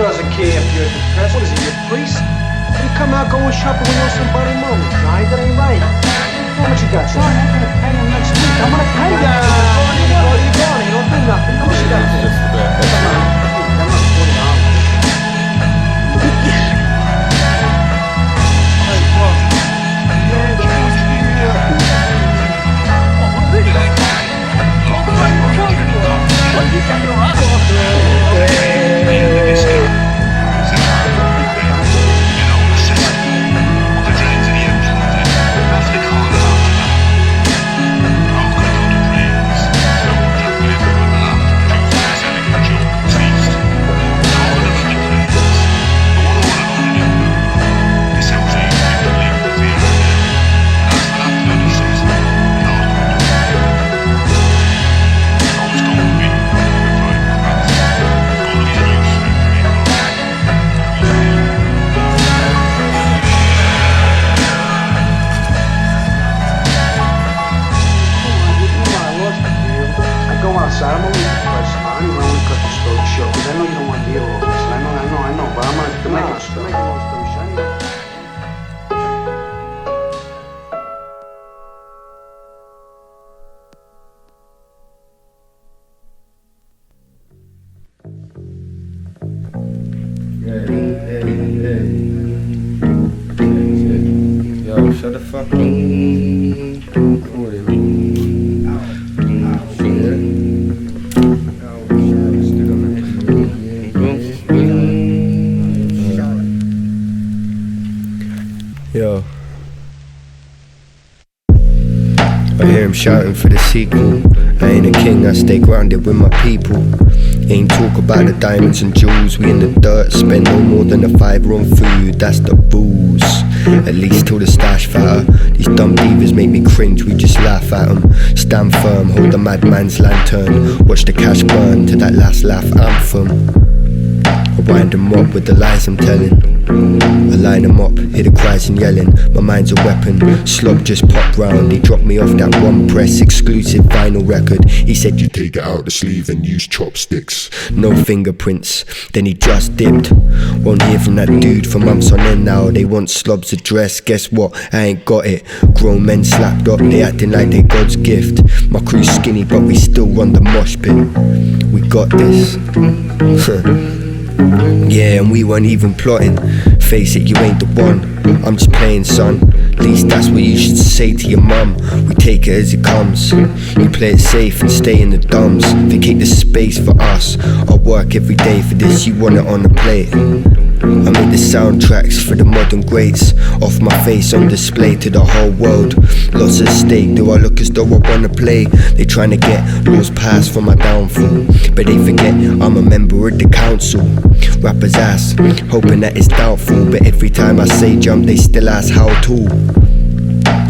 doesn't care if you're depressed? What is he, a priest? You come out going shopping when you're somebody moves, right? That ain't right. How much you got, son? I'm gonna pay him next week. I'm gonna pay him. You don't do nothing. How much you got there? Come on. Yo, shut the fuck up. What is Yo, I hear him shouting for the sequel. I ain't a king, I stay grounded with my people. Ain't talk about the diamonds and jewels. We in the dirt, spend no more than a $5 on food. That's the booze, at least till the stash fatter. These dumb divas make me cringe, we just laugh at them. Stand firm, hold the madman's lantern. Watch the cash burn to that last laugh anthem. I wind them up with the lies I'm telling. I line them up, hear the cries and yelling. My mind's a weapon, slob just popped round. He dropped me off that one press exclusive vinyl record. He said you take it out the sleeve and use chopsticks. No fingerprints, then he just dipped. Won't hear from that dude for months on end now. They want slob's address, guess what, I ain't got it. Grown men slapped up, they acting like they God's gift. My crew's skinny but we still run the mosh pit. We got this. Yeah, and we weren't even plotting. Face it, you ain't the one. I'm just playing, son. At least that's what you should say to your mum. We take it as it comes. You play it safe and stay in the dumbs. Vacate the space for us. I work every day for this, you want it on the plate. I make the soundtracks for the modern greats. Off my face on display to the whole world. Lots at stake, do I look as though I wanna play? They tryna get laws passed for my downfall, but they forget I'm a member of the council. Rappers ask, hoping that it's doubtful, but every time I say jump they still ask how tall.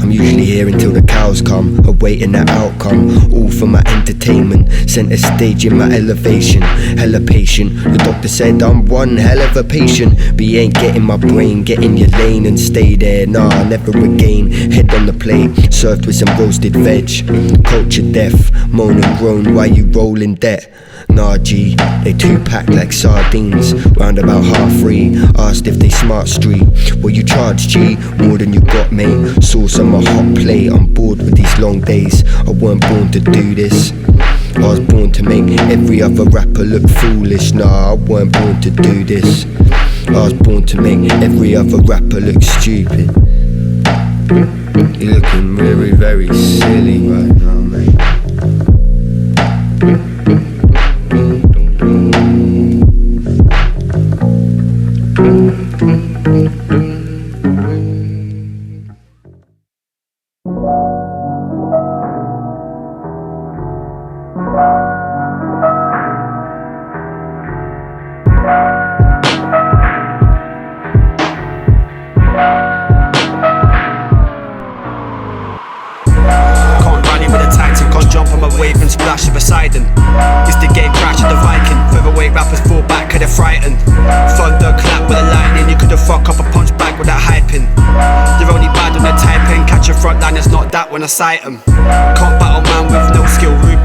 I'm usually here until the cows come, awaiting that outcome, all for my entertainment. Center stage in my elevation, hella patient. The doctor said I'm one hell of a patient, but he ain't getting my brain. Get in your lane and stay there, nah, never again. Head on the plate, served with some roasted veg. Culture death, moan and groan while you roll in debt. Nah G, they two packed like sardines. Round about $3:30, asked if they smart street. What you charge G? More than you got mate. Sauce on my hot plate, I'm bored with these long days. I weren't born to do this, I was born to make every other rapper look foolish. Nah, I weren't born to do this, I was born to make every other rapper look stupid. You're looking very, very silly right now, mate. When I sight 'em, can't battle man with no skill, rude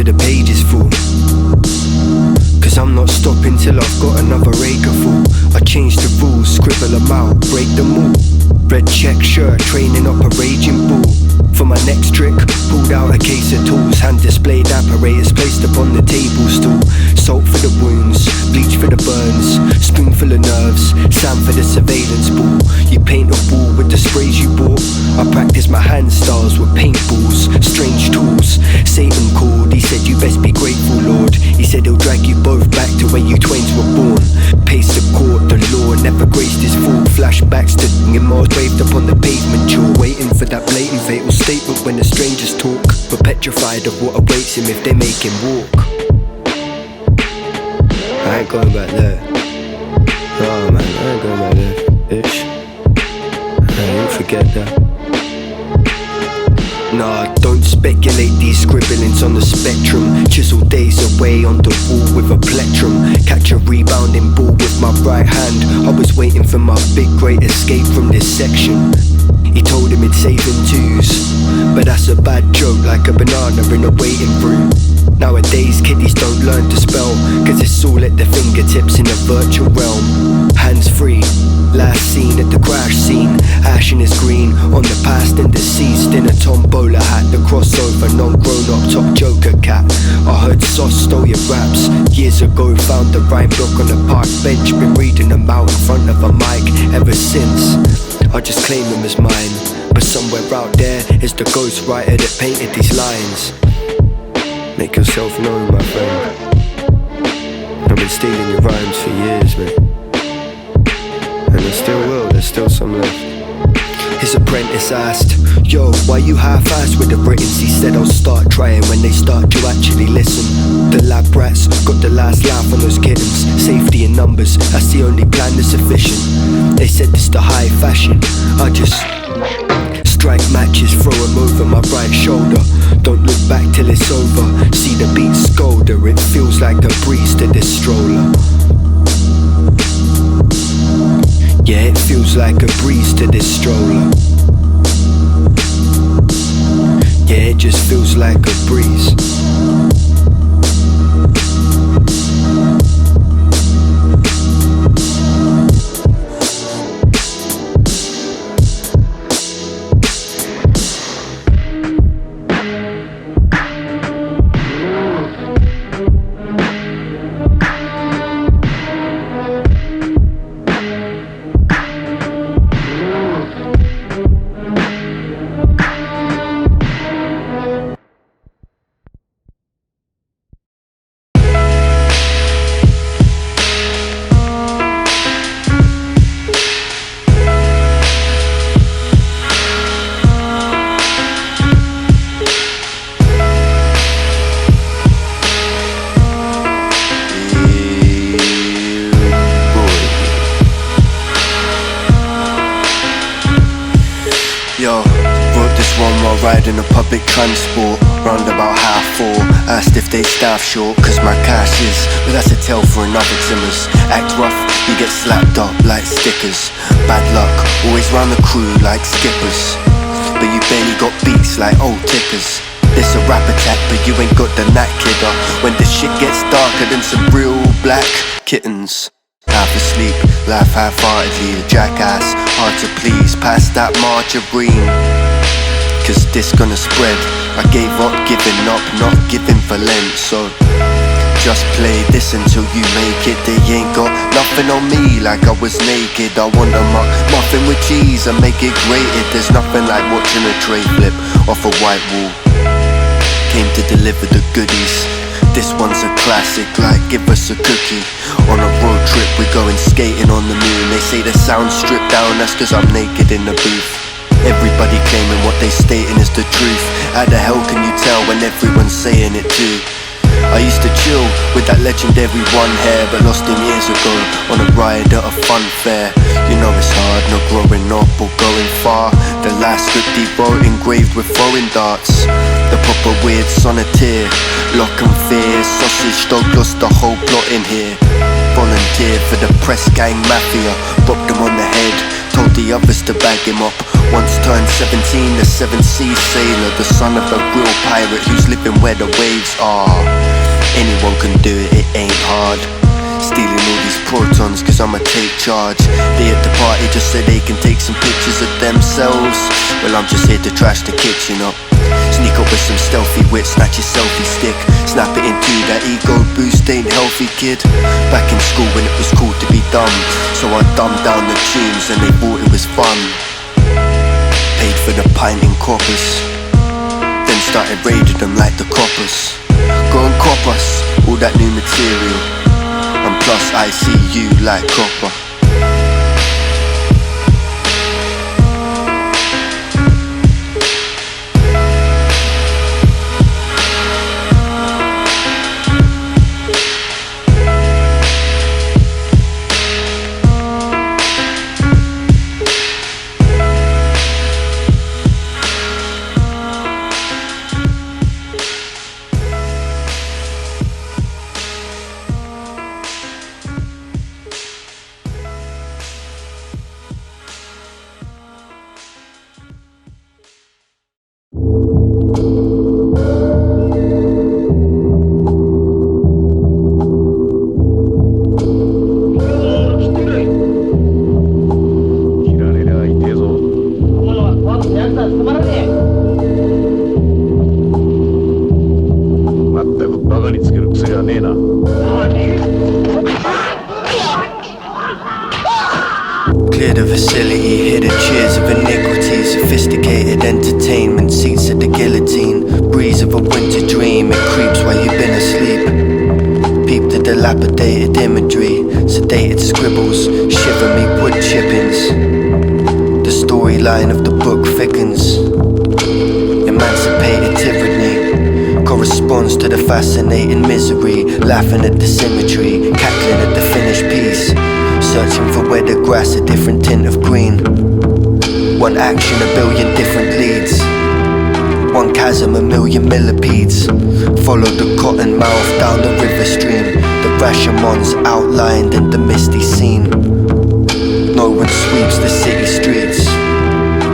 till the page is full. Cause I'm not stopping till I've got another acre full. I change the rules, scribble them out, break them all. Red check shirt, training up a raging bull. For my next trick, pulled out a case of tools. Hand displayed apparatus placed upon the table stool. Salt for the wounds, bleach for the burns, spoonful of nerves, sand for the surveillance ball. You paint a wall with the sprays you bought. I practice my hand styles with paintballs, strange tools. Satan called, he said you best be grateful, Lord. He said he'll drag you both back to where you twains were born. Pace the court, the law never graced his fall. Flashbacks to Mars waved upon the pavement jaw, waiting for that blatant fatal statement when the strangers talk. But petrified of what awaits him if they make him walk. I ain't going back there. Oh man, I ain't going back there, bitch. I ain't forget that. Nah, don't speculate these scribblings on the spectrum. Chisel days away on the wall with a plectrum. Catch a rebounding ball with my right hand. I was waiting for my big great escape from this section. He told him it'd save him twos, but that's a bad joke, like a banana in a waiting room. Nowadays kiddies don't learn to spell, cause it's all at their fingertips in a virtual realm. Hands free, last seen at the crash scene. Ash in his green, on the past and deceased. In a tombola hat, the crossover, non-grown up top joker cat. I heard SOSS stole your raps years ago, found the rhyme book on a park bench. Been reading them out in front of a mic ever since. I just claim them as mine, but somewhere out there is the ghost writer that painted these lines. Make yourself known, my friend. I've been stealing your rhymes for years, mate. And I still will, there's still some left. His apprentice asked, yo, why you half-assed with the Britons? He said I'll start trying when they start to actually listen. The lab rats got the last laugh on those kittens. Safety in numbers, that's the only plan that's sufficient. They said this the high fashion. I just strike matches, throw them over my right shoulder. Don't look back till it's over. See the beat scolder, it feels like a breeze to this stroller. Yeah, it feels like a breeze to this stroller. Yeah, it just feels like a breeze. Yo, wrote this one while riding a public transport. Round about 4:30, asked if they staff short, cause my cash is, but that's a tale for another Timmers. Act rough, you get slapped up like stickers. Bad luck, always round the crew like skippers. But you barely got beats like old tickers. This a rap attack, but you ain't got the knack, kidder. When the shit gets darker than some real black kittens. Half asleep, laugh half-heartedly, the jackass. Hard to please, pass that margarine, cause this gonna spread. I gave up giving up, not giving for Lent. So just play this until you make it. They ain't got nothing on me like I was naked. I want a muffin with cheese and make it grated. There's nothing like watching a tray flip off a white wall. Came to deliver the goodies. This one's a classic, like give us a cookie. On a road trip, we're going skating on the moon. They say the sound's stripped down, that's cause I'm naked in the booth. Everybody claiming what they stating is the truth. How the hell can you tell when everyone's saying it too? I used to chill with that legendary one hair, but lost him years ago on a ride at a fun fair. You know it's hard not growing up or going far. The last script he wrote engraved with throwing darts. The proper weird sonneteer, lock and fear. Sausage dog lost the whole plot in here. Volunteered for the press gang mafia, bopped them on the head. Told told the others to bag him up. Once turned 17, a 7-sea sailor, the son of a real pirate who's living where the waves are. Anyone can do it, it ain't hard. Stealing all these protons cause I'ma take charge. They at the party just so they can take some pictures of themselves. Well, I'm just here to trash the kitchen up. Sneak up with some stealthy wit, snatch your selfie stick, snap it into that ego boost, ain't healthy kid. Back in school when it was cool to be dumb, so I dumbed down the tunes and they thought it was fun. Paid for the pint in coppers, then started raiding them like the coppers. Go and cop us all that new material, and plus I see you like copper. Clear the facility, hear the cheers of iniquity. Sophisticated entertainment, seats at the guillotine. Breeze of a winter dream, it creeps while you've been asleep. Peep the dilapidated imagery, sedated scribbles, shiver me wood chippings. The storyline of the book thickens. Emancipated tyranny corresponds to the fascinating misery. Laughing at the symmetry, cackling at the finished piece. Searching for where the grass a different tint of green. One action, a billion different leads. One chasm, a million millipedes. Follow the cotton mouth down the river stream. The Rashamon's outlined in the misty scene. No one sweeps the city streets,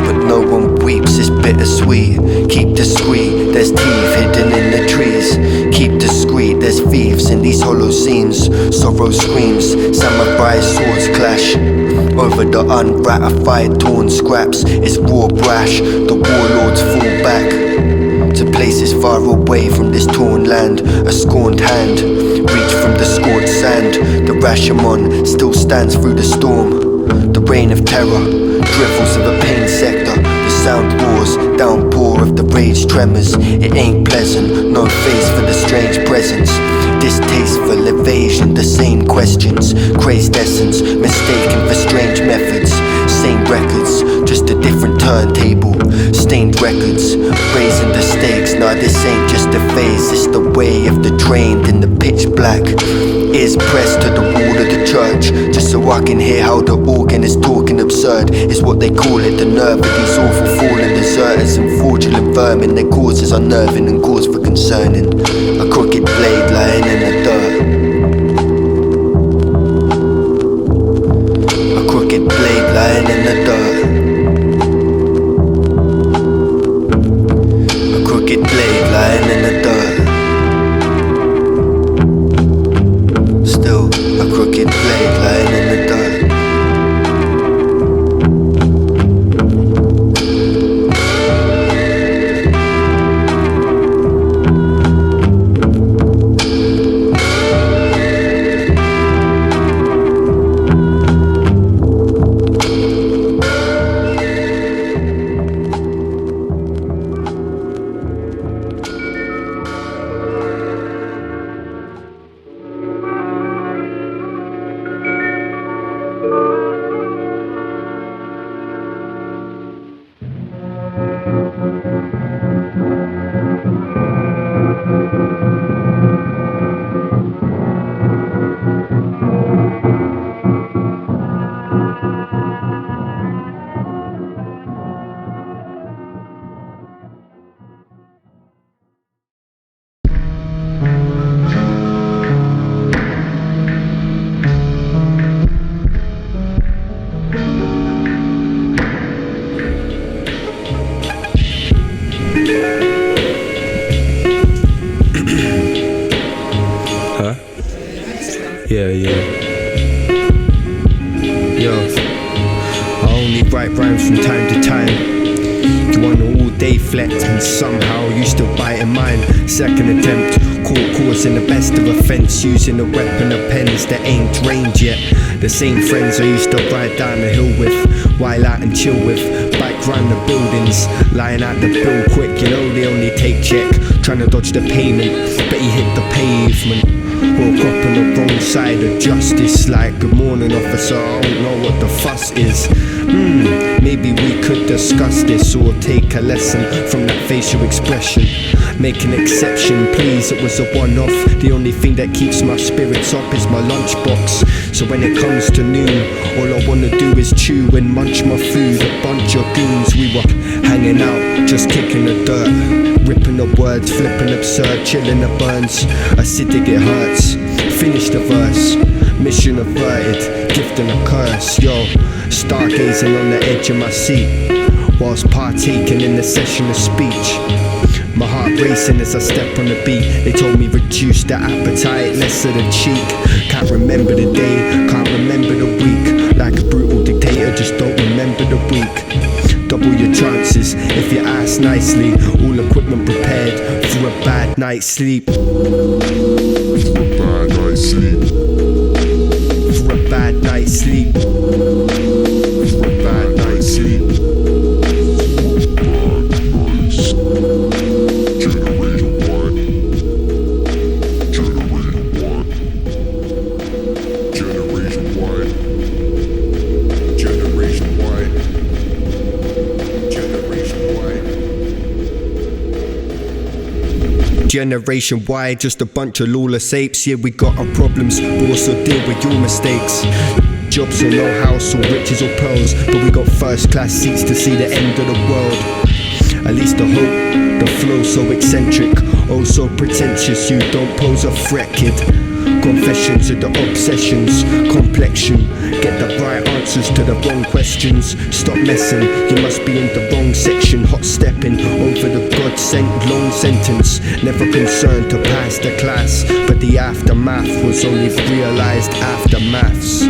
but no one weeps, it's bittersweet. Keep discreet, there's teeth hidden in the trees. Keep discreet, there's thieves in these hollow seams. Sorrow screams, samurai swords clash over the unratified torn scraps. It's war brash, the warlords fall back to places far away from this torn land. A scorned hand reach from the scorched sand. The Rashomon still stands through the storm. The reign of terror drivels of a pain sector. The sound roars, downpour of the rage tremors. It ain't pleasant, no face for the strange presence. Distasteful evasion, the same questions. Crazed essence, mistaken for strange methods. Same records, just a different turntable. Stained records, raising the stakes. Nah, this ain't just a phase, it's the way of the trained in the pitch black. Ears pressed to the wall of the church, just so I can hear how the organ is talking absurd. Is what they call it, the nerve of these awful fallen deserters and fraudulent vermin. Their causes unnerving and cause for concerning. A crooked blade lying in the dirt. A crooked blade lying in the dirt. A crooked blade lying in the dirt. Still, a crooked blade lying in the dirt. Yeah. Yo, I only write rhymes from time to time. You want an all-day flex and somehow you still biting mine. Second attempt, caught causing the best of offense, using a weapon of pens that ain't drained yet. The same friends I used to ride down the hill with, while out and chill with, bike round the buildings, lying out the bill quick. You know they only take check, trying to dodge the payment, but he hit the pavement. Woke up on the wrong side of justice, like good morning officer, I don't know what the fuss is. Maybe we could discuss this, or take a lesson from that facial expression. Make an exception, please, it was a one-off. The only thing that keeps my spirits up is my lunchbox. So when it comes to noon, all I wanna do is chew and munch my food. A bunch of goons, we were hanging out, just kicking the dirt, ripping up words, flipping absurd, chilling the burns. Acidic, it hurts. Finish the verse, mission averted, gift and a curse. Yo, stargazing on the edge of my seat, whilst partaking in the session of speech. My heart racing as I step on the beat. They told me reduce the appetite, less of the cheek. Can't remember the day, can't remember the week. Like a brutal dictator, just don't remember the week. Double your chances if you ask nicely. All equipment prepared for a bad night's sleep. Bad night sleep. For a bad night's sleep. For a bad night sleep. Generation Y, just a bunch of lawless apes. Yeah, we got our problems, but also deal with your mistakes. Jobs or no house or riches or pearls, but we got first class seats to see the end of the world. At least I hope. The flow so eccentric, oh so pretentious, you don't pose a threat, kid. Confessions of the obsessions, complexion. Get the right answers to the wrong questions. Stop messing, you must be in the wrong section. Hot stepping over the God sent long sentence. Never concerned to pass the class, but the aftermath was only realized after maths.